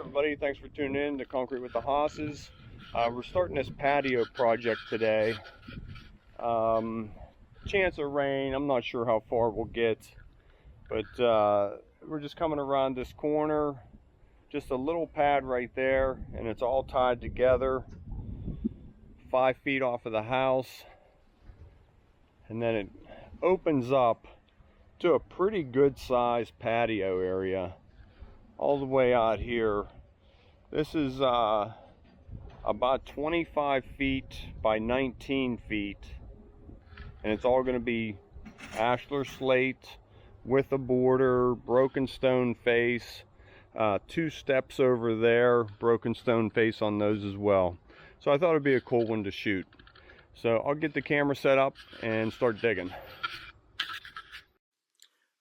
everybody, thanks for tuning in to Concrete with the Hosses. We're starting this patio project today. Chance of rain, I'm not sure how far we'll get, but we're just coming around this corner, just a little pad right there, and it's all tied together 5 feet off of the house, and then it opens up to a pretty good sized patio area all the way out here. This is about 25 feet by 19 feet, and it's all going to be ashlar slate with a border, broken stone face, 2 steps over there, broken stone face on those as well. So I thought it'd be a cool one to shoot. So I'll get the camera set up and start digging.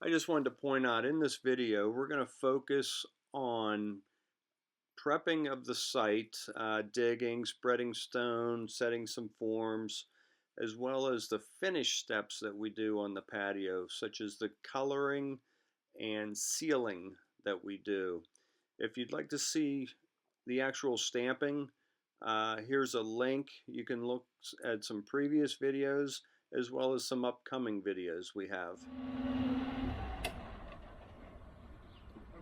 I just wanted to point out in this video, we're going to focus on prepping of the site, digging, spreading stone, setting some forms, as well as the finish steps that we do on the patio, such as the coloring and sealing that we do. If you'd like to see the actual stamping, here's a link. You can look at some previous videos as well as some upcoming videos we have.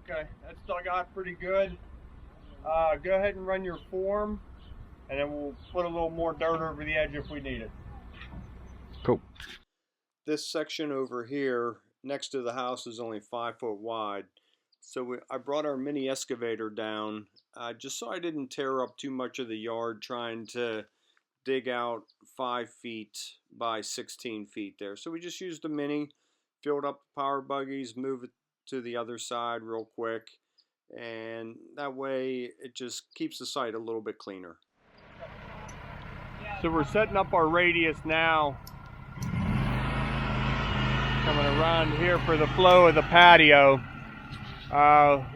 Okay, that's dug out pretty good. Go ahead and run your form, and then we'll put a little more dirt over the edge if we need it. Cool. This section over here next to the house is only 5 foot wide. So I brought our mini excavator down just so I didn't tear up too much of the yard trying to dig out 5 feet by 16 feet there. So we just used the mini, filled up the power buggies, move it to the other side real quick, and that way it just keeps the site a little bit cleaner. So we're setting up our radius now, coming around here for the flow of the patio.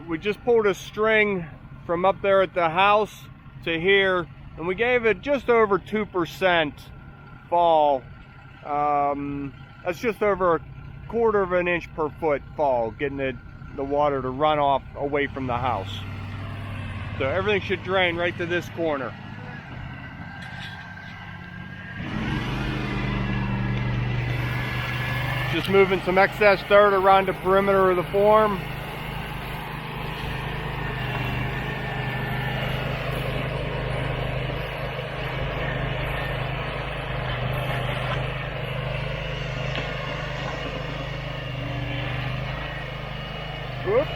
We just pulled a string from up there at the house to here, and we gave it just over 2% fall. That's just over a 1/4 of an inch per foot fall, getting the water to run off away from the house. So everything should drain right to this corner. Just moving some excess dirt around the perimeter of the form. Whoops.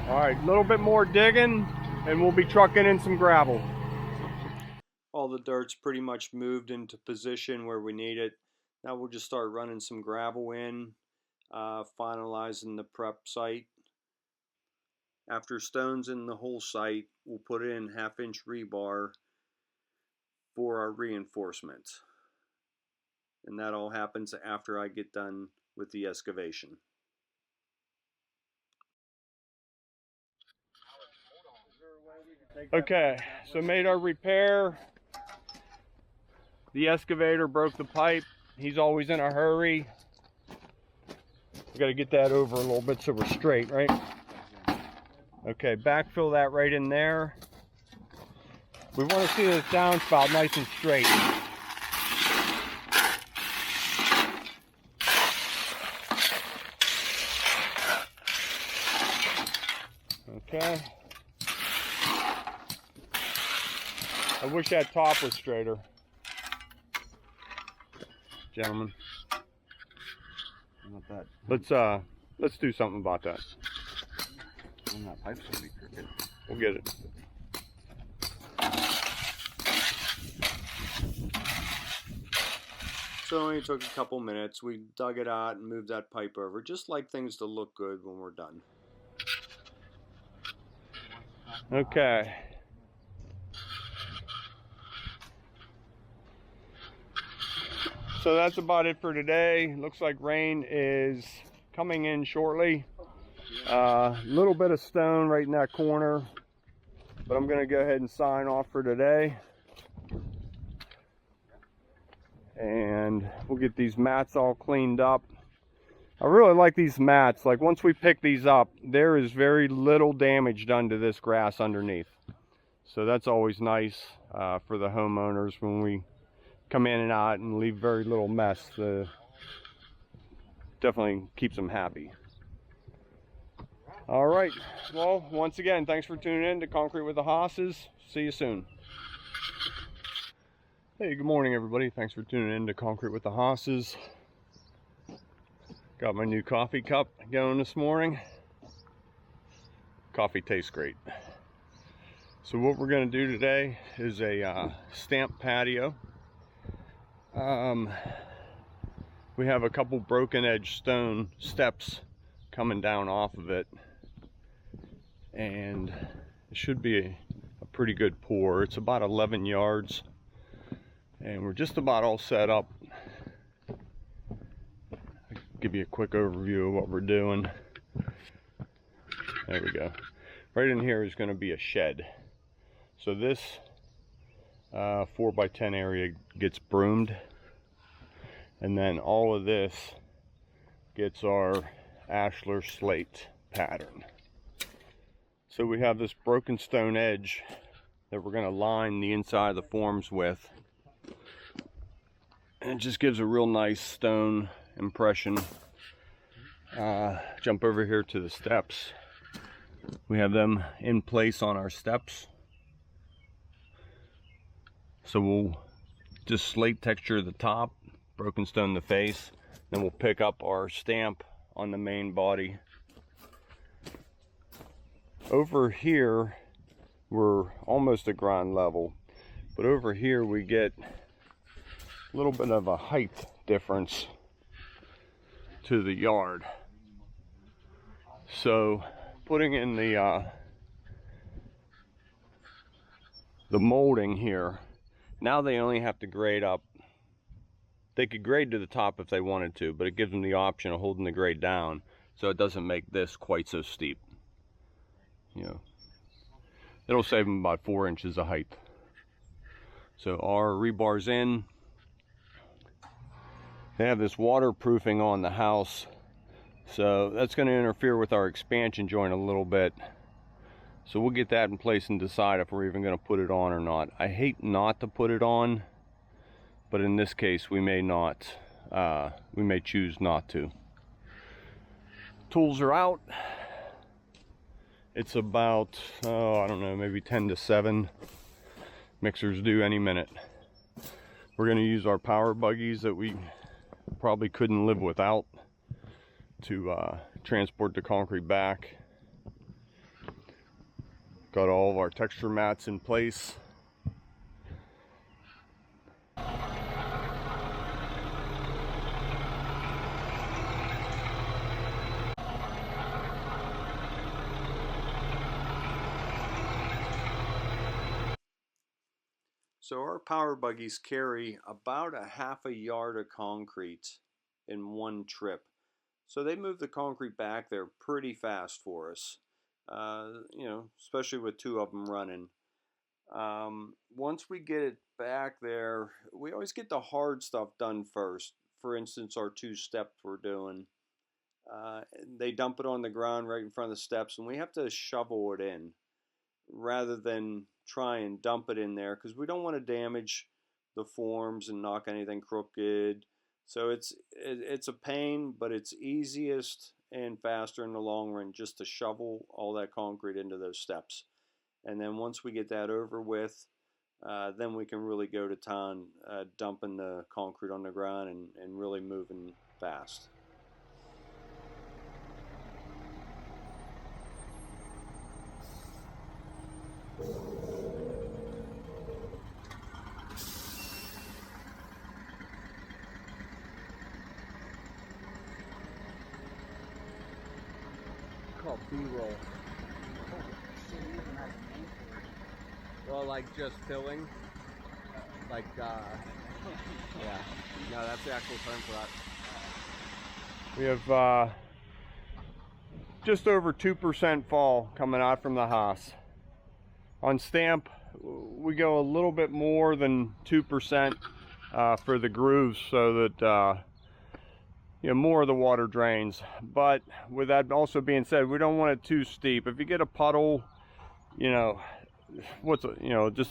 All right, a little bit more digging and we'll be trucking in some gravel. All the dirt's pretty much moved into position where we need it. Now we'll just start running some gravel in, finalizing the prep site. After stone's in the whole site, we'll put in 1/2 inch rebar for our reinforcement. And that all happens after I get done with the excavation. Okay, so made our repair. The excavator broke the pipe. He's always in a hurry. We got to get that over a little bit so we're straight, right? Okay, backfill that right in there. We want to see the downspout nice and straight. Okay. I wish that top was straighter. Gentlemen. Not that. Let's do something about that. Well, that pipe's gonna be crooked. We'll get it. So it only took a couple minutes. We dug it out and moved that pipe over. Just like things to look good when we're done. Okay. So that's about it for today. Looks like rain is coming in shortly. Little bit of stone right in that corner, but I'm going to go ahead and sign off for today. And we'll get these mats all cleaned up. I really like these mats. Like once we pick these up, there is very little damage done to this grass underneath. So that's always nice for the homeowners when we come in and out and leave very little mess. Definitely keeps them happy. All right, well, once again, thanks for tuning in to Concrete with the Hosses. See you soon. Hey, good morning, everybody. Thanks for tuning in to Concrete with the Hosses. Got my new coffee cup going this morning. Coffee tastes great. So what we're going to do today is a stamp patio. We have a couple broken edge stone steps coming down off of it, and it should be a pretty good pour. It's about 11 yards, and we're just about all set up. I'll give you a quick overview of what we're doing. There we go. Right in here is going to be a shed. So this 4x10 area gets broomed, and then all of this gets our ashlar slate pattern. So we have this broken stone edge that we're going to line the inside of the forms with, and it just gives a real nice stone impression. Jump over here to the steps. We have them in place on our steps. So we'll just slate texture the top, broken stone the face, then we'll pick up our stamp on the main body. Over here, we're almost at ground level, but over here we get a little bit of a height difference to the yard. So putting in the molding here, now they only have to grade up. They could grade to the top if they wanted to, but it gives them the option of holding the grade down so it doesn't make this quite so steep. You know, it'll save them about 4 inches of height. So our rebar's in. They have this waterproofing on the house, so that's going to interfere with our expansion joint a little bit. So we'll get that in place and decide if we're even going to put it on or not. I hate not to put it on, but in this case we may not. We may choose not to. Tools are out. It's about, I don't know, maybe 10 to 7. Mixers due any minute. We're going to use our power buggies that we probably couldn't live without to transport the concrete back. Got all of our texture mats in place. So our power buggies carry about a half a yard of concrete in one trip. So they move the concrete back there pretty fast for us. You know, especially with 2 of them running. Once we get it back there, we always get the hard stuff done first. For instance, our 2 steps we're doing. They dump it on the ground right in front of the steps, and we have to shovel it in rather than try and dump it in there, because we don't want to damage the forms and knock anything crooked. So it's a pain, but it's easiest and faster in the long run just to shovel all that concrete into those steps. And then once we get that over with, then we can really go to town dumping the concrete on the ground and really moving fast. Called B-roll. Well, like just filling, like yeah. No, that's the actual term for that. We have just over 2% fall coming out from the Haas. On stamp, we go a little bit more than 2% for the grooves, so that more of the water drains. But with that also being said, we don't want it too steep. If you get a puddle, just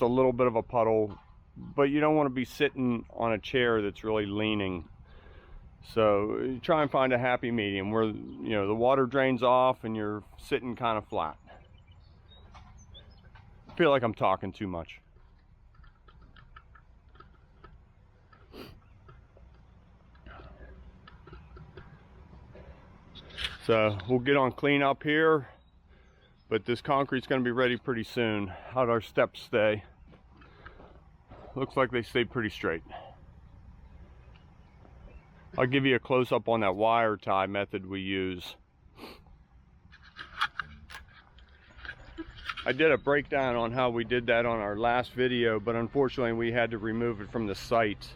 a little bit of a puddle, but you don't want to be sitting on a chair that's really leaning. So you try and find a happy medium where the water drains off and you're sitting kind of flat. I feel like I'm talking too much. So we'll get on clean up here, but this concrete's going to be ready pretty soon. How'd our steps stay? Looks like they stayed pretty straight. I'll give you a close-up on that wire tie method we use. I did a breakdown on how we did that on our last video, but unfortunately we had to remove it from the site.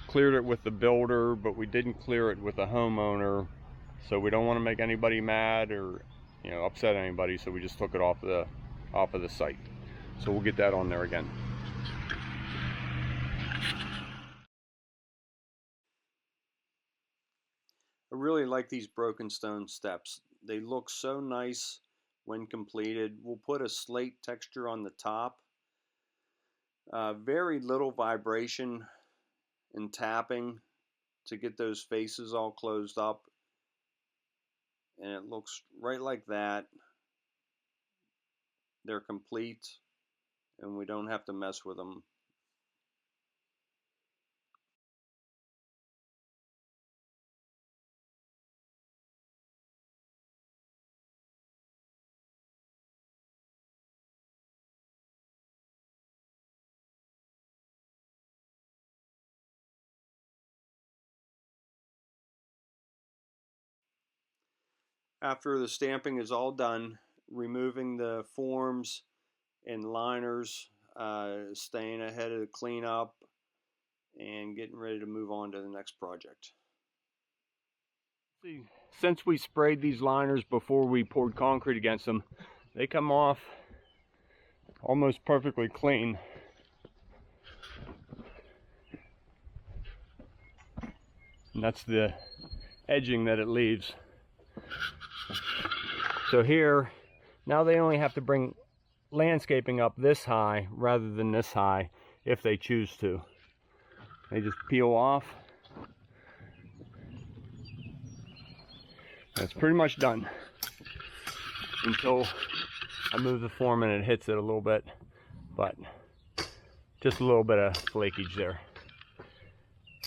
Cleared it with the builder, but we didn't clear it with the homeowner, so we don't want to make anybody mad or upset anybody, so we just took it off of the site. So we'll get that on there again. I really like these broken stone steps. They look so nice when completed. We'll put a slate texture on the top. Very little vibration and tapping to get those faces all closed up, and it looks right like that. They're complete and we don't have to mess with them. After the stamping is all done, removing the forms and liners, staying ahead of the cleanup, and getting ready to move on to the next project. See, since we sprayed these liners before we poured concrete against them, they come off almost perfectly clean. And that's the edging that it leaves. So here, now they only have to bring landscaping up this high rather than this high if they choose to. They just peel off. That's pretty much done until I move the form and it hits it a little bit, but just a little bit of flakage there.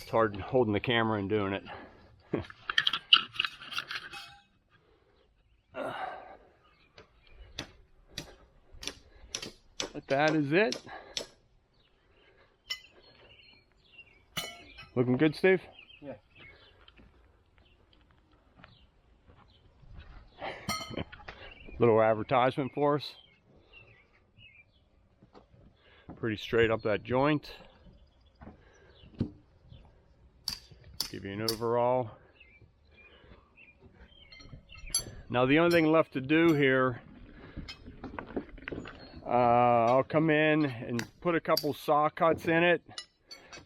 It's hard holding the camera and doing it. But that is it. Looking good, Steve? Yeah. Little advertisement for us. Pretty straight up that joint. Give you an overall. Now the only thing left to do here, I'll come in and put a couple saw cuts in it,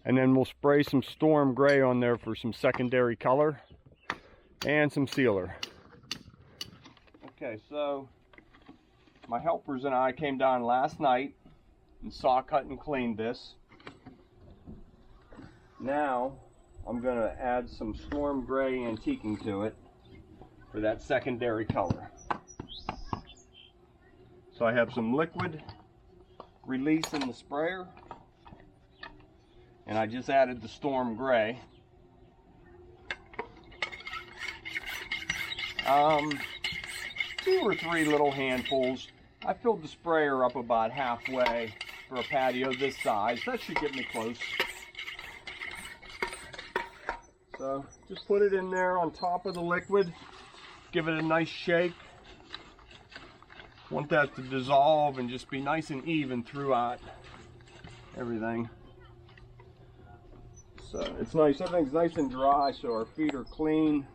and then we'll spray some storm gray on there for some secondary color and some sealer. Okay, so my helpers and I came down last night and saw cut and cleaned this. Now I'm going to add some storm gray antiquing to it for that secondary color. So I have some liquid release in the sprayer, and I just added the storm gray. 2 or 3 little handfuls. I filled the sprayer up about halfway for a patio this size. That should get me close. So just put it in there on top of the liquid. Give it a nice shake. Want that to dissolve and just be nice and even throughout everything. So it's nice, everything's nice and dry, so our feet are clean.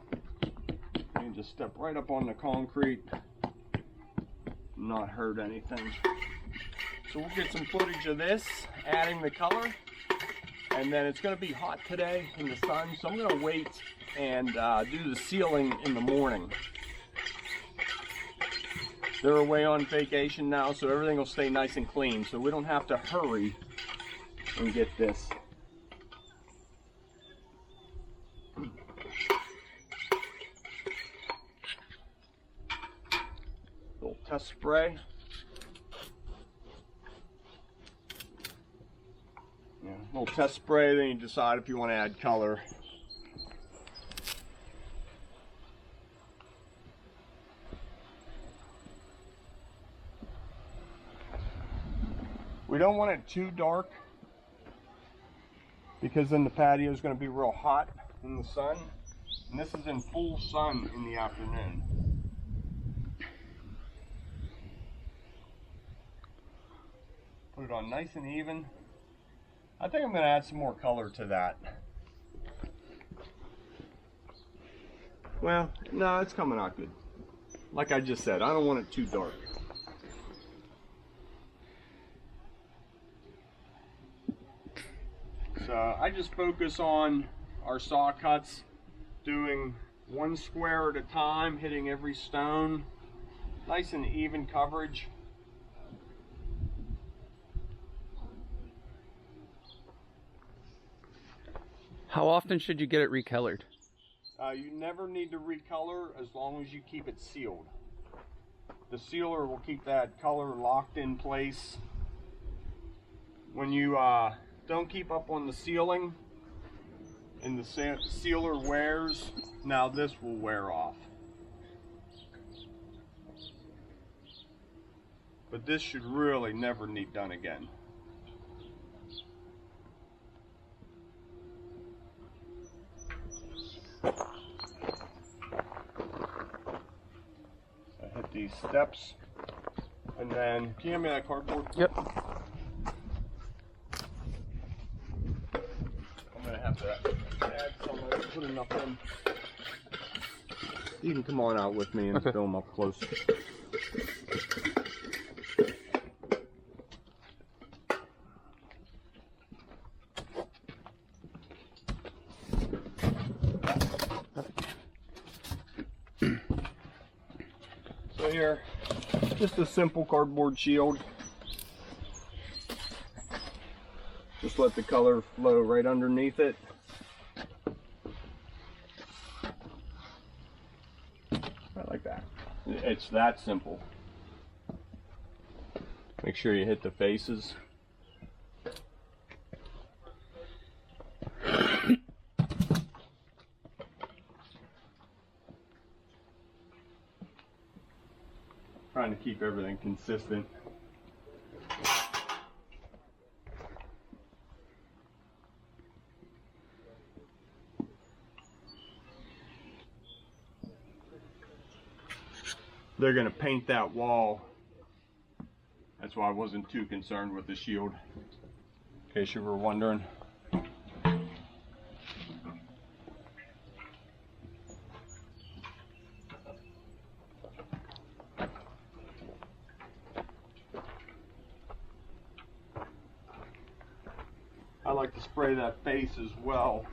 You can just step right up on the concrete, not hurt anything. So we'll get some footage of this, adding the color. And then it's going to be hot today in the sun, so I'm going to wait and do the sealing in the morning. They're away on vacation now, so everything will stay nice and clean, so we don't have to hurry and get this. Little test spray. Yeah, little test spray, then you decide if you want to add color. We don't want it too dark because then the patio is going to be real hot in the sun, and this is in full sun in the afternoon. Put it on nice and even. I think I'm going to add some more color to that. Well, no, it's coming out good. Like I just said, I don't want it too dark. So I just focus on our saw cuts, doing one square at a time, hitting every stone, nice and even coverage. How often should you get it recolored? You never need to recolor as long as you keep it sealed. The sealer will keep that color locked in place. When you don't keep up on the sealing and the sealer wears, now this will wear off. But this should really never need done again. I hit these steps, and then, can you hand me that cardboard? Yep. I'm gonna have to add some, I didn't put enough in. You can come on out with me and film up close. So here, just a simple cardboard shield. Just let the color flow right underneath it. Right like that. It's that simple. Make sure you hit the faces. Trying to keep everything consistent. They're going to paint that wall. That's why I wasn't too concerned with the shield, in case you were wondering. I like to spray that face as well.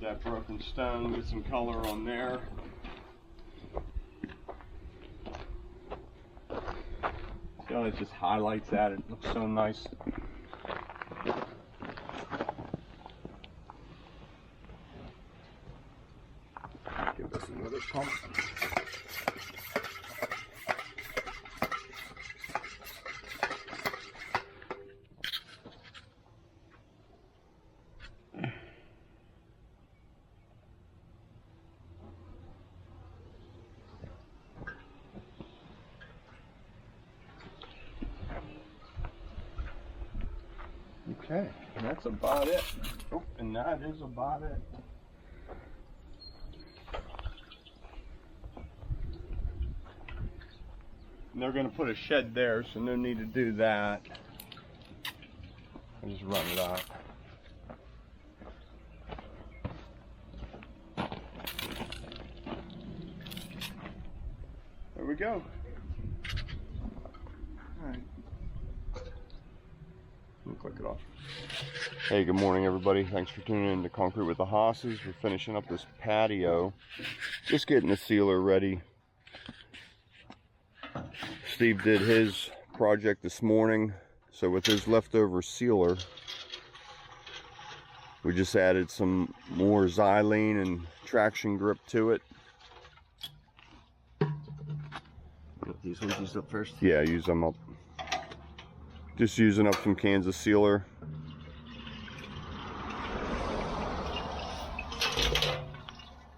That broken stone, get some color on there. See how it just highlights that? It looks so nice. Give this another pump. Okay, and that's about it. Oh, and that is about it. And they're going to put a shed there, so no need to do that. I'll just run it out. There we go. All right. Look like click it off. Hey, good morning everybody. Thanks for tuning in to Concrete with the Hosses. We're finishing up this patio. Just getting the sealer ready. Steve did his project this morning. So with his leftover sealer, we just added some more xylene and traction grip to it. These ones used up first? Yeah, use them up. Just using up some cans of sealer.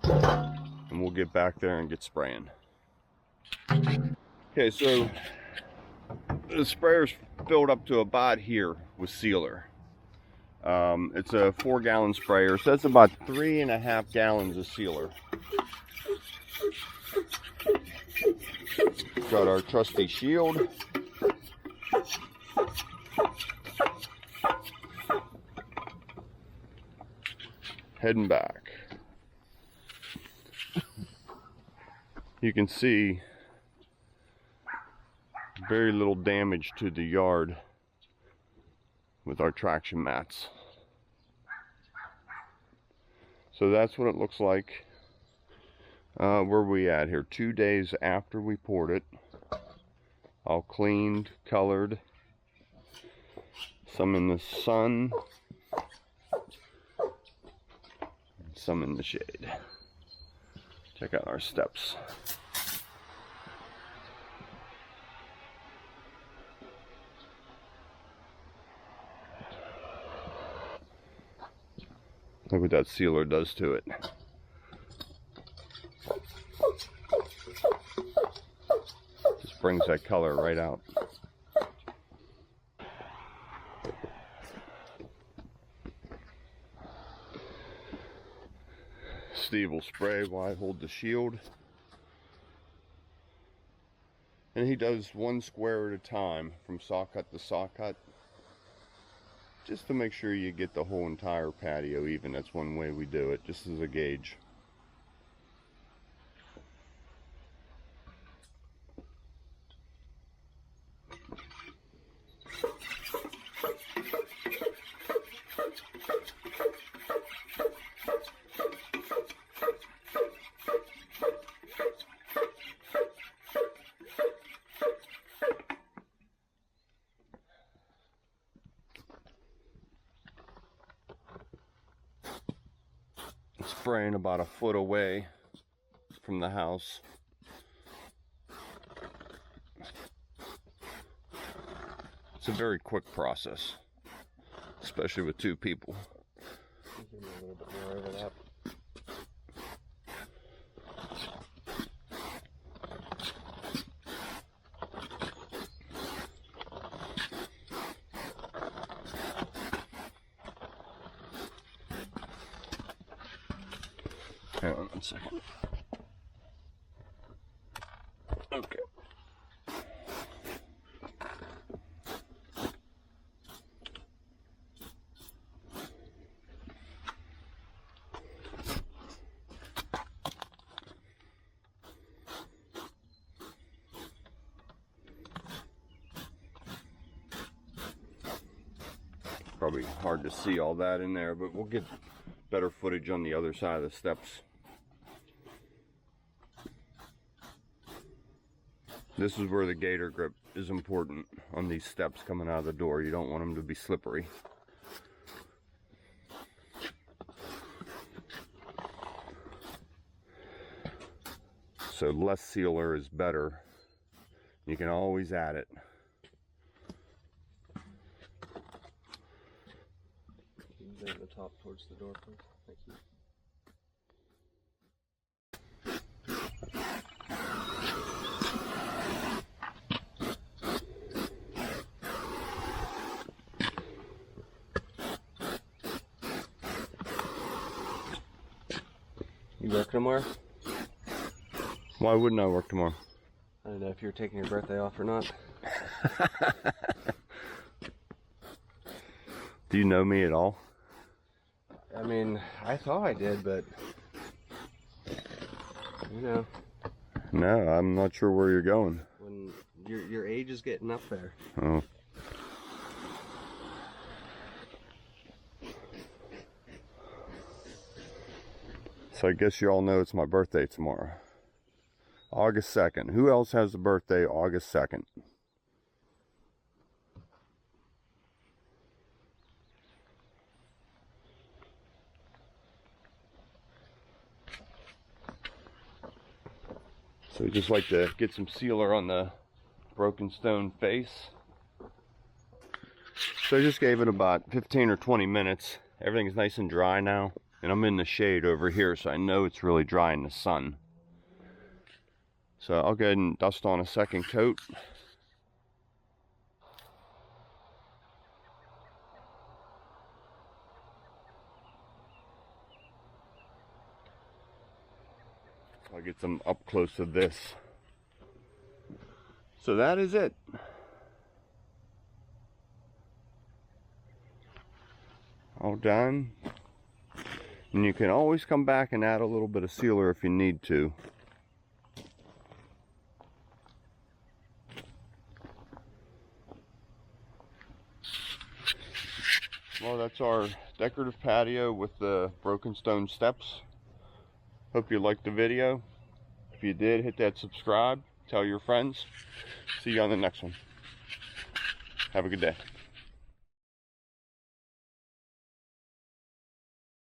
And we'll get back there and get spraying. Okay, so the sprayer's filled up to about here with sealer. It's a 4-gallon sprayer, so that's about 3.5 gallons of sealer. Got our trusty shield. Heading back. You can see very little damage to the yard with our traction mats. So that's what it looks like. Where we at here? 2 days after we poured it. All cleaned, colored. Some in the sun. Some in the shade. Check out our steps. Look what that sealer does to it. Just brings that color right out. Steve will spray while I hold the shield. And he does 1 square at a time from saw cut to saw cut. Just to make sure you get the whole entire patio even. That's one way we do it, just as a gauge. Spraying about a foot away from the house. It's a very quick process, especially with 2 people. Give me a little bit more overlap. Hang on 1 second. Okay. Probably hard to see all that in there, but we'll get better footage on the other side of the steps. This is where the gator grip is important on these steps coming out of the door. You don't want them to be slippery. So less sealer is better. You can always add it. Move the top towards the door, please. Thank you. You work tomorrow? Why wouldn't I work tomorrow? I don't know if you're taking your birthday off or not. Do you know me at all? I mean, I thought I did, but you know. No, I'm not sure where you're going. When your age is getting up there. Oh. So I guess you all know it's my birthday tomorrow. August 2nd. Who else has a birthday August 2nd? So we just like to get some sealer on the broken stone face. So I just gave it about 15 or 20 minutes. Everything's nice and dry now. And I'm in the shade over here, so I know it's really dry in the sun. So I'll go ahead and dust on a second coat. I'll get some up close of this. So that is it. All done. And you can always come back and add a little bit of sealer if you need to. Well, that's our decorative patio with the broken stone steps. Hope you liked the video. If you did, hit that subscribe. Tell your friends. See you on the next one. Have a good day.